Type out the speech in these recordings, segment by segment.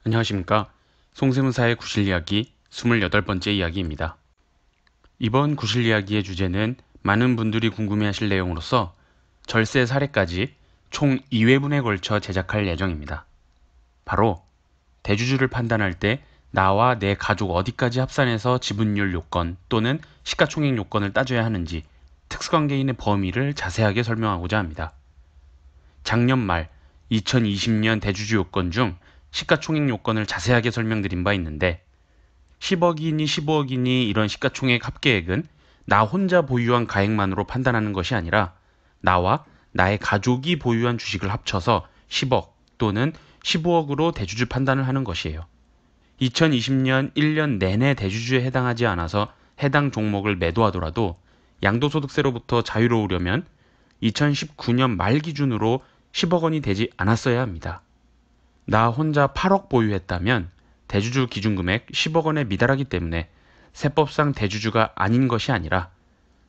안녕하십니까. 송세무사의 구실이야기 28번째 이야기입니다. 이번 구실이야기의 주제는 많은 분들이 궁금해하실 내용으로서 절세 사례까지 총 2회분에 걸쳐 제작할 예정입니다. 바로 대주주를 판단할 때 나와 내 가족 어디까지 합산해서 지분율 요건 또는 시가총액 요건을 따져야 하는지 특수관계인의 범위를 자세하게 설명하고자 합니다. 작년 말 2020년 대주주 요건 중 시가총액 요건을 자세하게 설명드린 바 있는데 10억이니 15억이니 이런 시가총액 합계액은 나 혼자 보유한 가액만으로 판단하는 것이 아니라 나와 나의 가족이 보유한 주식을 합쳐서 10억 또는 15억으로 대주주 판단을 하는 것이에요. 2020년 1년 내내 대주주에 해당하지 않아서 해당 종목을 매도하더라도 양도소득세로부터 자유로우려면 2019년 말 기준으로 10억 원이 되지 않았어야 합니다. 나 혼자 8억 보유했다면 대주주 기준금액 10억 원에 미달하기 때문에 세법상 대주주가 아닌 것이 아니라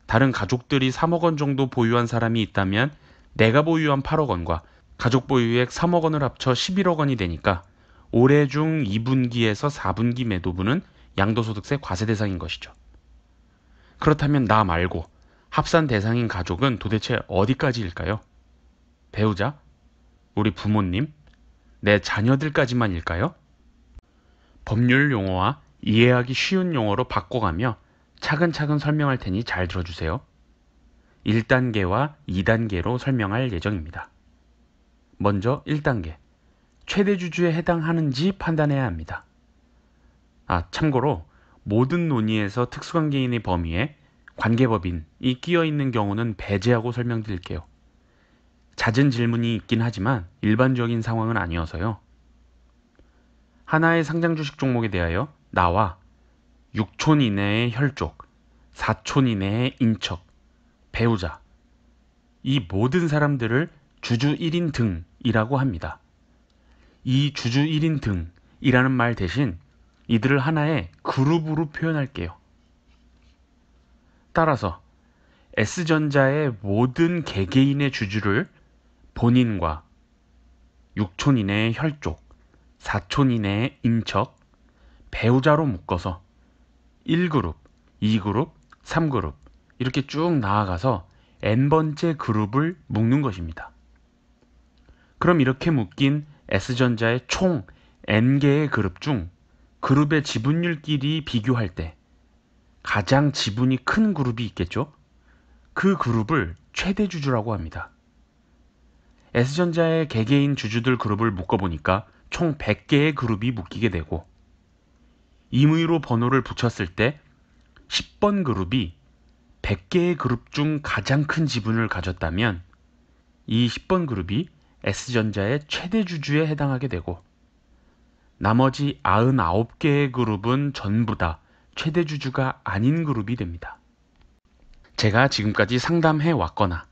다른 가족들이 3억 원 정도 보유한 사람이 있다면 내가 보유한 8억 원과 가족 보유액 3억 원을 합쳐 11억 원이 되니까 올해 중 2분기에서 4분기 매도분은 양도소득세 과세 대상인 것이죠. 그렇다면 나 말고 합산 대상인 가족은 도대체 어디까지일까요? 배우자? 우리 부모님? 내 자녀들까지만일까요? 법률 용어와 이해하기 쉬운 용어로 바꿔가며 차근차근 설명할 테니 잘 들어주세요. 1단계와 2단계로 설명할 예정입니다. 먼저 1단계, 최대주주에 해당하는지 판단해야 합니다. 참고로 모든 논의에서 특수관계인의 범위에 관계법인이 끼어있는 경우는 배제하고 설명드릴게요. 잦은 질문이 있긴 하지만 일반적인 상황은 아니어서요. 하나의 상장 주식 종목에 대하여 나와 6촌 이내의 혈족, 4촌 이내의 인척, 배우자, 이 모든 사람들을 주주 1인 등이라고 합니다. 이 주주 1인 등이라는 말 대신 이들을 하나의 그룹으로 표현할게요. 따라서 S전자의 모든 개개인의 주주를 본인과 6촌 이내의 혈족, 4촌 이내의 인척, 배우자로 묶어서 1그룹, 2그룹, 3그룹 이렇게 쭉 나아가서 n번째 그룹을 묶는 것입니다. 그럼 이렇게 묶인 S전자의 총 n개의 그룹 중 그룹의 지분율끼리 비교할 때 가장 지분이 큰 그룹이 있겠죠? 그 그룹을 최대주주라고 합니다. S전자의 개개인 주주들 그룹을 묶어보니까 총 100개의 그룹이 묶이게 되고 임의로 번호를 붙였을 때 10번 그룹이 100개의 그룹 중 가장 큰 지분을 가졌다면 이 10번 그룹이 S전자의 최대주주에 해당하게 되고 나머지 99개의 그룹은 전부 다 최대주주가 아닌 그룹이 됩니다. 제가 지금까지 상담해 왔거나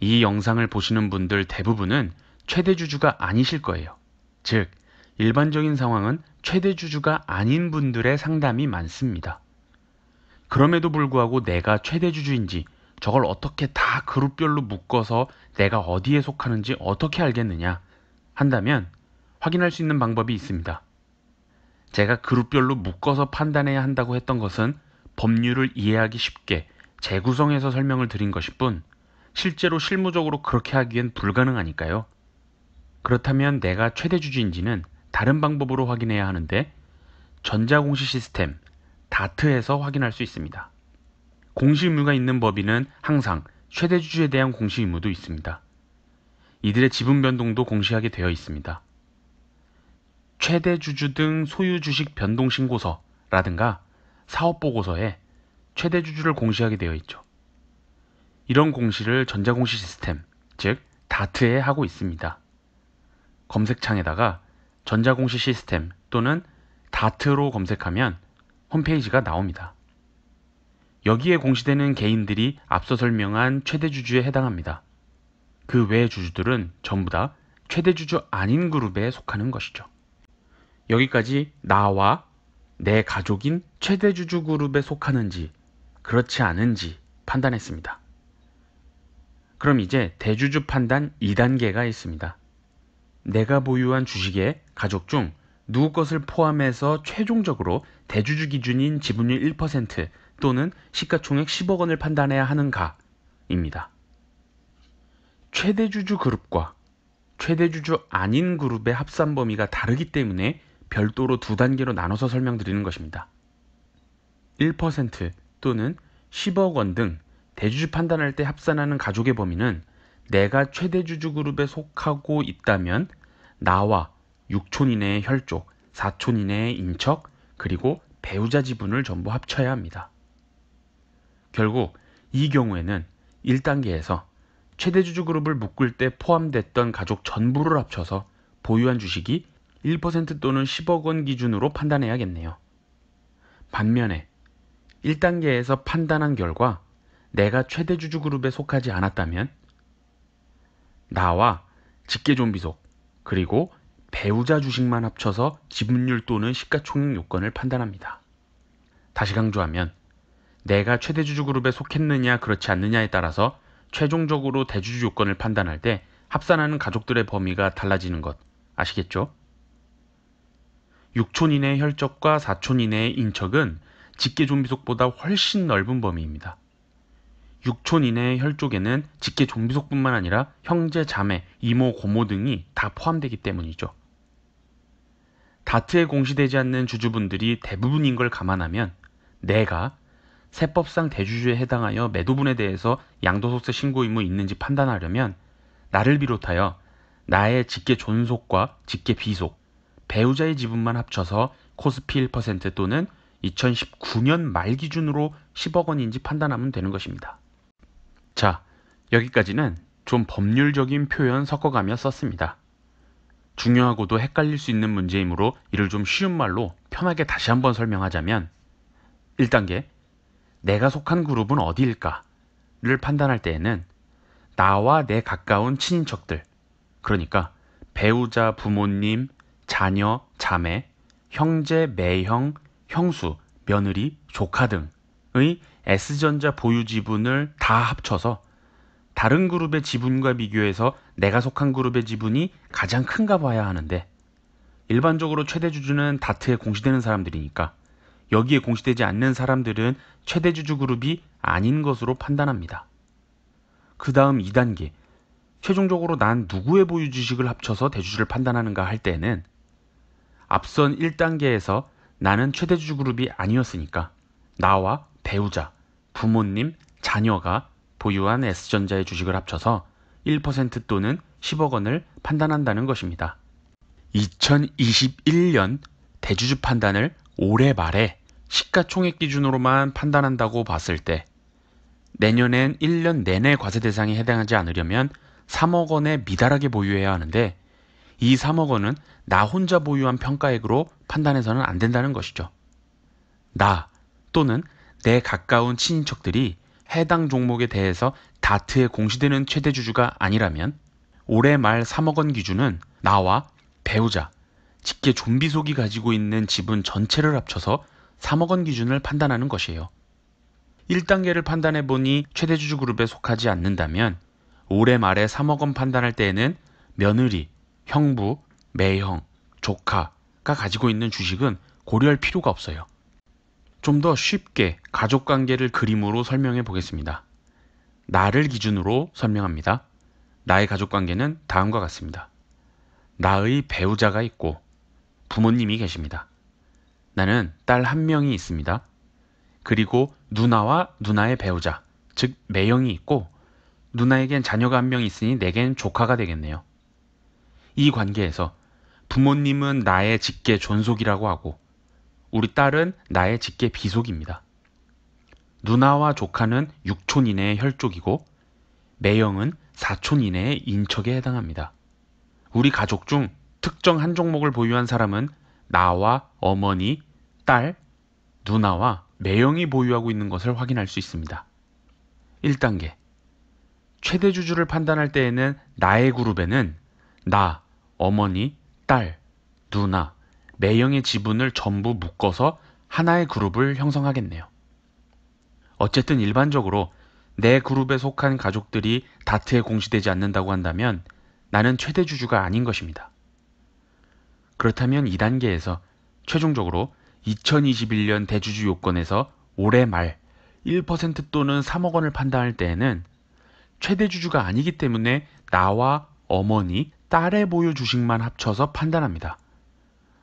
이 영상을 보시는 분들 대부분은 최대주주가 아니실 거예요. 즉, 일반적인 상황은 최대주주가 아닌 분들의 상담이 많습니다. 그럼에도 불구하고 내가 최대주주인지 저걸 어떻게 다 그룹별로 묶어서 내가 어디에 속하는지 어떻게 알겠느냐 한다면 확인할 수 있는 방법이 있습니다. 제가 그룹별로 묶어서 판단해야 한다고 했던 것은 법률을 이해하기 쉽게 재구성해서 설명을 드린 것일 뿐 실제로 실무적으로 그렇게 하기엔 불가능하니까요. 그렇다면 내가 최대주주인지는 다른 방법으로 확인해야 하는데 전자공시 시스템 다트에서 확인할 수 있습니다. 공시 의무가 있는 법인은 항상 최대주주에 대한 공시 의무도 있습니다. 이들의 지분 변동도 공시하게 되어 있습니다. 최대주주 등 소유주식 변동신고서라든가 사업보고서에 최대주주를 공시하게 되어 있죠. 이런 공시를 전자공시 시스템, 즉 다트에 하고 있습니다. 검색창에다가 전자공시 시스템 또는 다트로 검색하면 홈페이지가 나옵니다. 여기에 공시되는 개인들이 앞서 설명한 최대주주에 해당합니다. 그 외의 주주들은 전부 다 최대주주 아닌 그룹에 속하는 것이죠. 여기까지 나와 내 가족인 최대주주 그룹에 속하는지 그렇지 않은지 판단했습니다. 그럼 이제 대주주 판단 2단계가 있습니다. 내가 보유한 주식의 가족 중 누구 것을 포함해서 최종적으로 대주주 기준인 지분율 1% 또는 시가총액 10억 원을 판단해야 하는가입니다. 최대주주 그룹과 최대주주 아닌 그룹의 합산 범위가 다르기 때문에 별도로 두 단계로 나눠서 설명드리는 것입니다. 1% 또는 10억 원 등 대주주 판단할 때 합산하는 가족의 범위는 내가 최대주주 그룹에 속하고 있다면 나와 6촌 이내의 혈족, 4촌 이내의 인척, 그리고 배우자 지분을 전부 합쳐야 합니다. 결국 이 경우에는 1단계에서 최대주주 그룹을 묶을 때 포함됐던 가족 전부를 합쳐서 보유한 주식이 1% 또는 10억 원 기준으로 판단해야겠네요. 반면에 1단계에서 판단한 결과 내가 최대주주 그룹에 속하지 않았다면 나와 직계존비속 그리고 배우자 주식만 합쳐서 지분율 또는 시가총액 요건을 판단합니다. 다시 강조하면 내가 최대주주 그룹에 속했느냐 그렇지 않느냐에 따라서 최종적으로 대주주 요건을 판단할 때 합산하는 가족들의 범위가 달라지는 것 아시겠죠? 6촌 이내의 혈족과 4촌 이내의 인척은 직계존비속보다 훨씬 넓은 범위입니다. 6촌 이내의 혈족에는 직계존비속뿐만 아니라 형제, 자매, 이모, 고모 등이 다 포함되기 때문이죠. 다트에 공시되지 않는 주주분들이 대부분인 걸 감안하면 내가 세법상 대주주에 해당하여 매도분에 대해서 양도소득세 신고 의무 있는지 판단하려면 나를 비롯하여 나의 직계존속과 직계비속, 배우자의 지분만 합쳐서 코스피 1% 또는 2019년 말 기준으로 10억 원인지 판단하면 되는 것입니다. 자, 여기까지는 좀 법률적인 표현 섞어가며 썼습니다. 중요하고도 헷갈릴 수 있는 문제이므로 이를 좀 쉬운 말로 편하게 다시 한번 설명하자면 1단계, 내가 속한 그룹은 어디일까를 판단할 때에는 나와 내 가까운 친인척들, 그러니까 배우자, 부모님, 자녀, 자매, 형제, 매형, 형수, 며느리, 조카 등의 S전자 보유 지분을 다 합쳐서 다른 그룹의 지분과 비교해서 내가 속한 그룹의 지분이 가장 큰가 봐야 하는데 일반적으로 최대주주는 다트에 공시되는 사람들이니까 여기에 공시되지 않는 사람들은 최대주주 그룹이 아닌 것으로 판단합니다. 그 다음 2단계, 최종적으로 난 누구의 보유 주식을 합쳐서 대주주를 판단하는가 할 때는 앞선 1단계에서 나는 최대주주 그룹이 아니었으니까 나와 배우자, 부모님, 자녀가 보유한 S전자의 주식을 합쳐서 1% 또는 10억 원을 판단한다는 것입니다. 2021년 대주주 판단을 올해 말에 시가총액 기준으로만 판단한다고 봤을 때 내년엔 1년 내내 과세 대상에 해당하지 않으려면 3억 원에 미달하게 보유해야 하는데 이 3억 원은 나 혼자 보유한 평가액으로 판단해서는 안 된다는 것이죠. 나 또는 내 가까운 친인척들이 해당 종목에 대해서 다트에 공시되는 최대주주가 아니라면 올해 말 3억 원 기준은 나와 배우자, 직계존비속이 가지고 있는 지분 전체를 합쳐서 3억 원 기준을 판단하는 것이에요. 1단계를 판단해보니 최대주주 그룹에 속하지 않는다면 올해 말에 3억 원 판단할 때에는 며느리, 형부, 매형, 조카가 가지고 있는 주식은 고려할 필요가 없어요. 좀 더 쉽게 가족관계를 그림으로 설명해 보겠습니다. 나를 기준으로 설명합니다. 나의 가족관계는 다음과 같습니다. 나의 배우자가 있고 부모님이 계십니다. 나는 딸 한 명이 있습니다. 그리고 누나와 누나의 배우자, 즉 매형이 있고 누나에겐 자녀가 한 명 있으니 내겐 조카가 되겠네요. 이 관계에서 부모님은 나의 직계 존속이라고 하고 우리 딸은 나의 직계 비속입니다. 누나와 조카는 6촌 이내의 혈족이고 매형은 4촌 이내의 인척에 해당합니다. 우리 가족 중 특정 한 종목을 보유한 사람은 나와 어머니, 딸, 누나와 매형이 보유하고 있는 것을 확인할 수 있습니다. 1단계, 최대주주를 판단할 때에는 나의 그룹에는 나, 어머니, 딸, 누나, 매형의 지분을 전부 묶어서 하나의 그룹을 형성하겠네요. 어쨌든 일반적으로 내 그룹에 속한 가족들이 다트에 공시되지 않는다고 한다면 나는 최대주주가 아닌 것입니다. 그렇다면 2단계에서 최종적으로 2021년 대주주 요건에서 올해 말 1% 또는 3억 원을 판단할 때에는 최대 주주가 아니기 때문에 나와 어머니, 딸의 보유 주식만 합쳐서 판단합니다.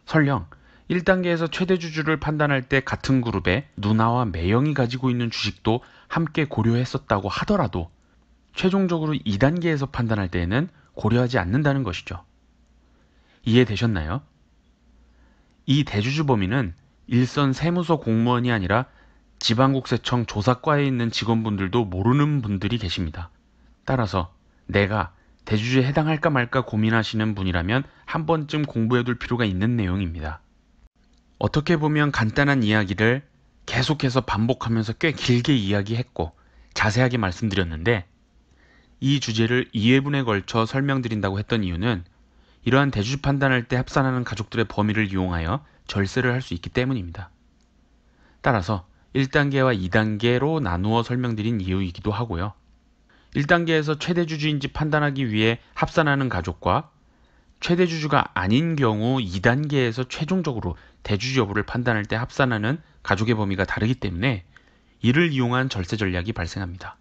설령 1단계에서 최대 주주를 판단할 때 같은 그룹에 누나와 매형이 가지고 있는 주식도 함께 고려했었다고 하더라도 최종적으로 2단계에서 판단할 때에는 고려하지 않는다는 것이죠. 이해되셨나요? 이 대주주 범위는 일선 세무서 공무원이 아니라 지방국세청 조사과에 있는 직원분들도 모르는 분들이 계십니다. 따라서 내가 대주주에 해당할까 말까 고민하시는 분이라면 한 번쯤 공부해둘 필요가 있는 내용입니다. 어떻게 보면 간단한 이야기를 계속해서 반복하면서 꽤 길게 이야기했고 자세하게 말씀드렸는데, 이 주제를 2회분에 걸쳐 설명드린다고 했던 이유는 이러한 대주주 판단할 때 합산하는 가족들의 범위를 이용하여 절세를 할 수 있기 때문입니다. 따라서 1단계와 2단계로 나누어 설명드린 이유이기도 하고요. 1단계에서 최대 주주인지 판단하기 위해 합산하는 가족과 최대 주주가 아닌 경우 2단계에서 최종적으로 대주주 여부를 판단할 때 합산하는 가족의 범위가 다르기 때문에 이를 이용한 절세 전략이 발생합니다.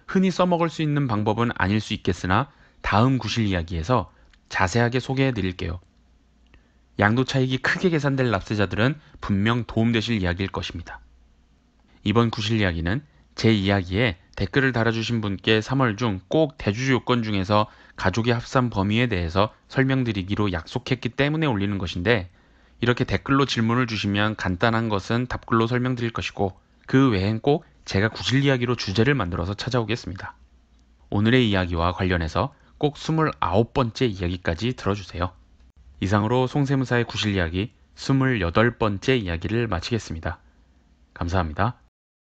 흔히 써먹을 수 있는 방법은 아닐 수 있겠으나 다음 구실 이야기에서 자세하게 소개해 드릴게요. 양도 차익이 크게 계산될 납세자들은 분명 도움되실 이야기일 것입니다. 이번 구실 이야기는 제 이야기에 댓글을 달아주신 분께 3월 중 꼭 대주주 요건 중에서 가족의 합산 범위에 대해서 설명드리기로 약속했기 때문에 올리는 것인데, 이렇게 댓글로 질문을 주시면 간단한 것은 답글로 설명드릴 것이고 그 외엔 꼭 제가 구실 이야기로 주제를 만들어서 찾아오겠습니다. 오늘의 이야기와 관련해서 꼭 29번째 이야기까지 들어주세요. 이상으로 송세무사의 구실 이야기 28번째 이야기를 마치겠습니다. 감사합니다.